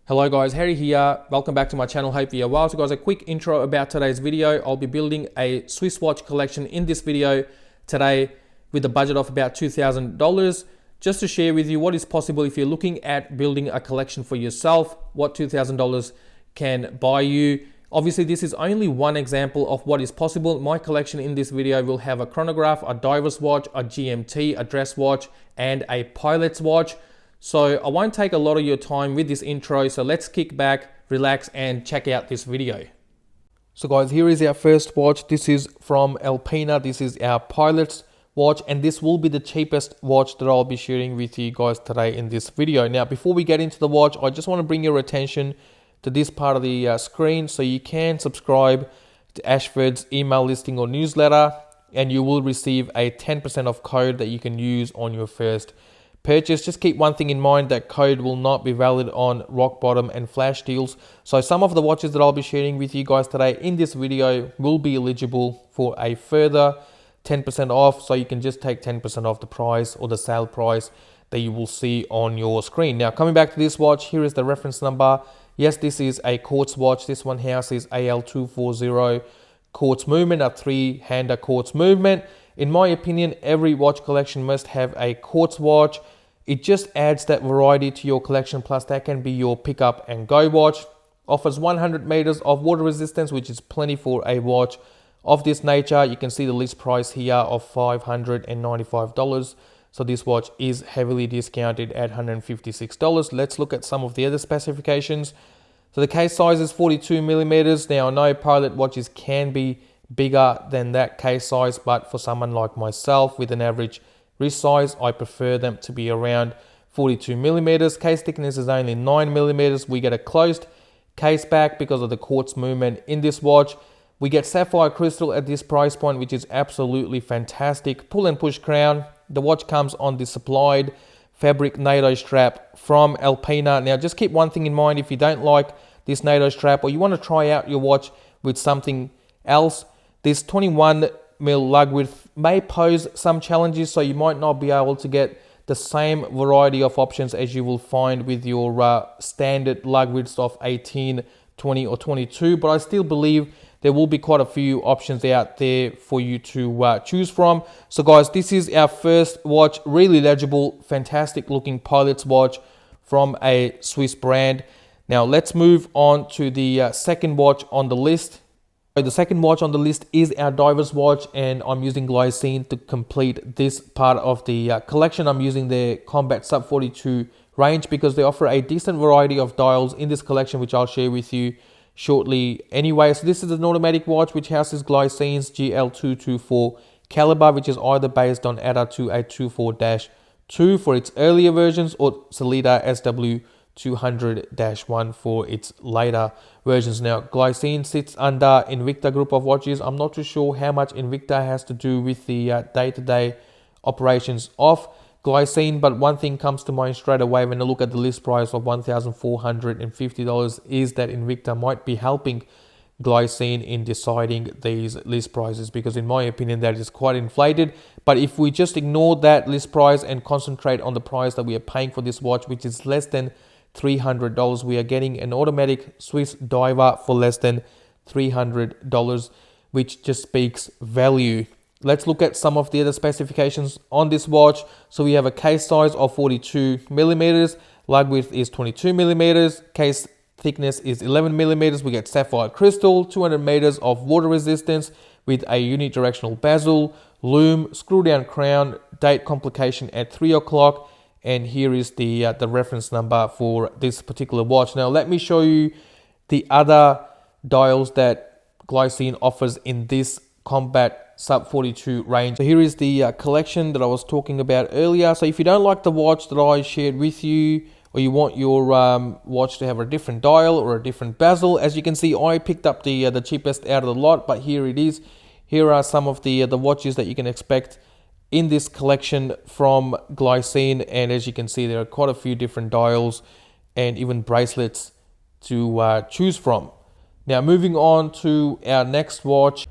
Hello guys, Harry here. Welcome back to my channel. Hope you're well. So guys, a quick intro about today's video. I'll be building a Swiss watch collection in this video today with a budget of about $2,000, just to share with you what is possible if you're looking at building a collection for yourself, what $2,000 can buy you. Obviously, this is only one example of what is possible. My collection in this video will have a chronograph, a diver's watch, a GMT, a dress watch, and a pilot's watch. So I won't take a lot of your time with this intro, so let's kick back, relax, and check out this video. So guys, here is our first watch. This is from Alpena. This is our pilot's watch, and this will be the cheapest watch that I'll be sharing with you guys today in this video. Now, before we get into the watch, I just want to bring your attention to this part of the screen, so you can subscribe to Ashford's email listing or newsletter, and you will receive a 10% off code that you can use on your first purchase. Just keep one thing in mind, that code will not be valid on rock bottom and flash deals. So some of the watches that I'll be sharing with you guys today in this video will be eligible for a further 10% off. So you can just take 10% off the price or the sale price that you will see on your screen. Now, coming back to this watch, here is the reference number. Yes, this is a quartz watch. This one houses AL240 quartz movement, a 3-hander quartz movement. In my opinion, every watch collection must have a quartz watch. It just adds that variety to your collection, plus that can be your pick up and go watch. Offers 100 meters of water resistance, which is plenty for a watch of this nature. You can see the list price here of $595. So this watch is heavily discounted at $156. Let's look at some of the other specifications. So the case size is 42 millimeters. Now I know pilot watches can be bigger than that case size, but for someone like myself with an average wrist size, I prefer them to be around 42 millimeters. Case thickness is only 9 millimeters. We get a closed case back because of the quartz movement in this watch. We get sapphire crystal at this price point, which is absolutely fantastic. Pull and push crown. The watch comes on the supplied fabric NATO strap from Alpena. Now just keep one thing in mind, if you don't like this NATO strap or you want to try out your watch with something else, this 21 mil lug width may pose some challenges, so you might not be able to get the same variety of options as you will find with your standard lug widths of 18, 20 or 22, but I still believe there will be quite a few options out there for you to choose from. So guys, this is our first watch, really legible, fantastic looking pilot's watch from a Swiss brand. Now let's move on to the second watch on the list. The second watch on the list is our diver's watch, and I'm using Glycine to complete this part of the collection. I'm using the Combat Sub 42 range because they offer a decent variety of dials in this collection, which I'll share with you shortly anyway. So this is an automatic watch which houses Glycine's GL224 caliber, which is either based on ADA 2824-2 for its earlier versions or Sellita SW200-1 for its later versions. Now, Glycine sits under Invicta group of watches. I'm not too sure how much Invicta has to do with the day-to-day operations of Glycine, but one thing comes to mind straight away when I look at the list price of $1,450 is that Invicta might be helping Glycine in deciding these list prices, because in my opinion that is quite inflated. But if we just ignore that list price and concentrate on the price that we are paying for this watch, which is less than $300, we are getting an automatic Swiss diver for less than $300, which just speaks value. Let's look at some of the other specifications on this watch. So we have a case size of 42 millimeters, lug width is 22 millimeters, case thickness is 11 millimeters. We get sapphire crystal, 200 meters of water resistance with a unidirectional bezel, lume, screw down crown, date complication at 3 o'clock. And here is the reference number for this particular watch. Now let me show you the other dials that Glycine offers in this Combat Sub 42 range. So here is the collection that I was talking about earlier. So if you don't like the watch that I shared with you, or you want your watch to have a different dial or a different bezel, as you can see, I picked up the cheapest out of the lot, but here it is. Here are some of the watches that you can expect in this collection from Glycine, and as you can see, there are quite a few different dials and even bracelets to choose from. Now moving on to our next watch.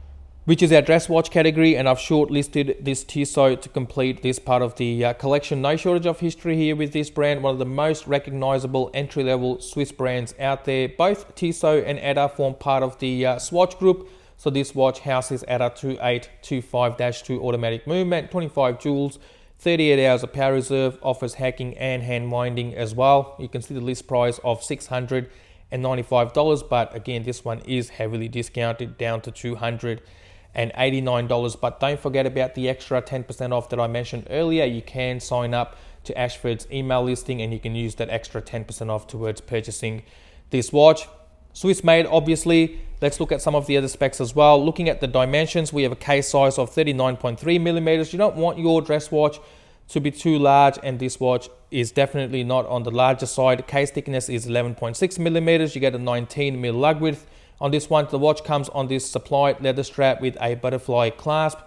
which is our dress watch category, and I've shortlisted this Tissot to complete this part of the collection. No shortage of history here with this brand, one of the most recognizable entry-level Swiss brands out there. Both Tissot and Etta form part of the Swatch group. So this watch houses Etta 2825-2 automatic movement, 25 joules, 38 hours of power reserve, offers hacking and hand winding as well. You can see the list price of $695, but again, this one is heavily discounted down to $289. But don't forget about the extra 10% off that I mentioned earlier. You can sign up to Ashford's email listing and you can use that extra 10% off towards purchasing this watch. Swiss made, obviously. Let's look at some of the other specs as well. Looking at the dimensions, we have a case size of 39.3 millimeters. You don't want your dress watch to be too large, and this watch is definitely not on the larger side. Case thickness is 11.6 millimeters. You get a 19 mil lug width. On this one, the watch comes on this supplied leather strap with a butterfly clasp.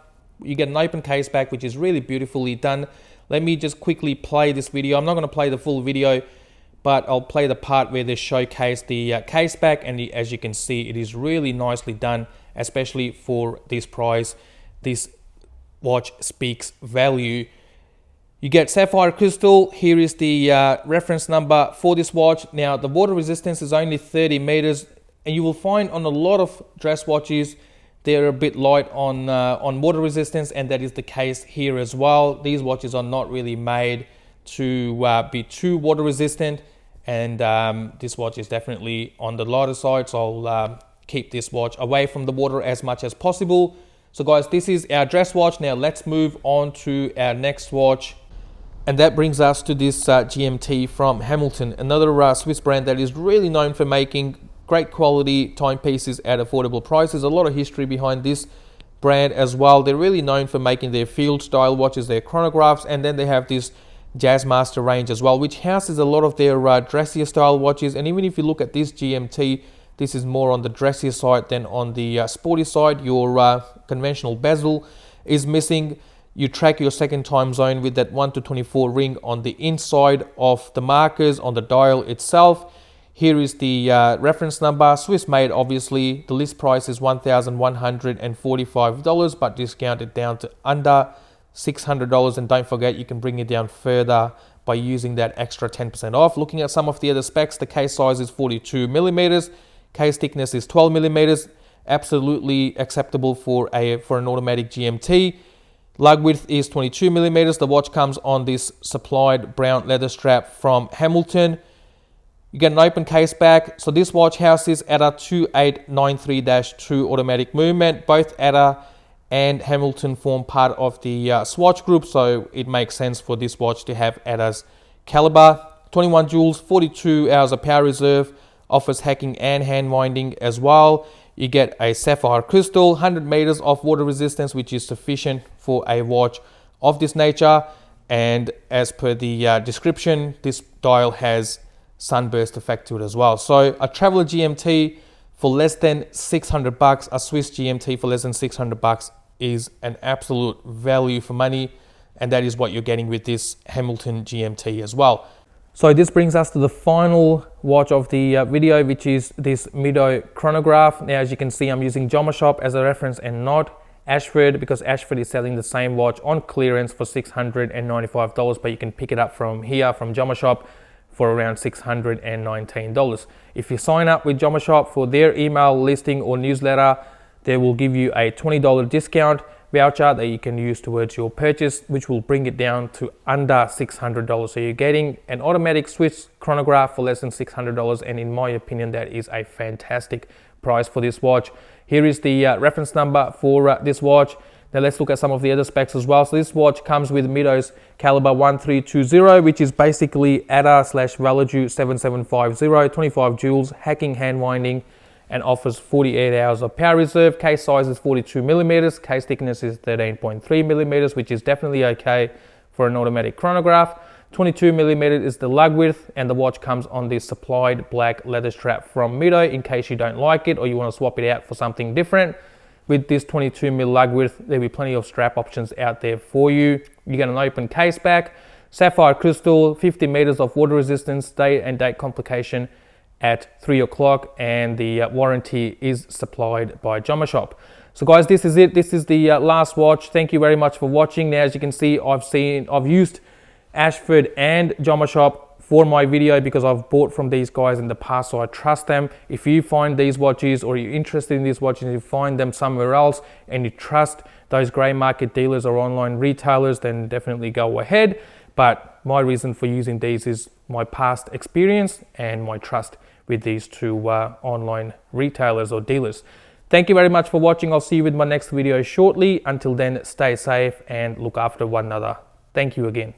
You get an open case back, which is really beautifully done. Let me just quickly play this video. I'm not going to play the full video, but I'll play the part where they showcase the case back, and as you can see, it is really nicely done, especially for this price. This watch speaks value. You get sapphire crystal. Here is the reference number for this watch. Now, the water resistance is only 30 meters, and you will find on a lot of dress watches, they're a bit light on water resistance, and that is the case here as well. These watches are not really made to be too water resistant, and this watch is definitely on the lighter side, so I'll keep this watch away from the water as much as possible. So guys, this is our dress watch. Now let's move on to our next watch, and that brings us to this GMT from Hamilton, another Swiss brand that is really known for making great quality timepieces at affordable prices. A lot of history behind this brand as well. They're really known for making their field style watches, their chronographs, and then they have this Jazzmaster range as well, which houses a lot of their dressier style watches. And even if you look at this GMT, this is more on the dressier side than on the sporty side. Your conventional bezel is missing. You track your second time zone with that 1 to 24 ring on the inside of the markers on the dial itself. Here is the reference number, Swiss made obviously. The list price is $1,145, but discounted down to under $600, and don't forget you can bring it down further by using that extra 10% off. Looking at some of the other specs, the case size is 42 millimeters, case thickness is 12 millimeters, absolutely acceptable for an automatic GMT. Lug width is 22 millimeters. The watch comes on this supplied brown leather strap from Hamilton. You get an open case back. So this watch houses Etta 2893-2 automatic movement. Both Etta and Hamilton form part of the Swatch group, so it makes sense for this watch to have Etta's caliber. 21 joules, 42 hours of power reserve, offers hacking and hand winding as well. You get a sapphire crystal, 100 meters of water resistance, which is sufficient for a watch of this nature. And as per the description, this dial has sunburst effect to it as well. So a traveler GMT for less than $600, a Swiss GMT for less than $600 is an absolute value for money, and that is what you're getting with this Hamilton GMT as well. So this brings us to the final watch of the video, which is this Mido Chronograph. Now, as you can see, I'm using Joma Shop as a reference and not Ashford, because Ashford is selling the same watch on clearance for $695, but you can pick it up from here, from Joma Shop, for around $619. If you sign up with Joma Shop for their email listing or newsletter, they will give you a $20 discount voucher that you can use towards your purchase, which will bring it down to under $600. So you're getting an automatic Swiss chronograph for less than $600, and in my opinion, that is a fantastic price for this watch. Here is the reference number for this watch. Now let's look at some of the other specs as well. So this watch comes with Mido's caliber 1320, which is basically Etta/Valaju 7750, 25 joules, hacking, hand winding, and offers 48 hours of power reserve. Case size is 42 millimeters. Case thickness is 13.3 millimeters, which is definitely okay for an automatic chronograph. 22 millimeters is the lug width, and the watch comes on this supplied black leather strap from Mido in case you don't like it or you want to swap it out for something different. With this 22 mil lug width, there'll be plenty of strap options out there for you. You get an open case back, sapphire crystal, 50 meters of water resistance, day and date complication at 3 o'clock, and the warranty is supplied by Joma Shop. So guys, this is it. This is the last watch. Thank you very much for watching. Now, as you can see, I've used Ashford and Jumbo Shop for my video because I've bought from these guys in the past, so I trust them. If you find these watches or you're interested in these watches and you find them somewhere else and you trust those grey market dealers or online retailers, then definitely go ahead. But my reason for using these is my past experience and my trust with these two online retailers or dealers. Thank you very much for watching. I'll see you with my next video shortly. Until then, stay safe and look after one another. Thank you again.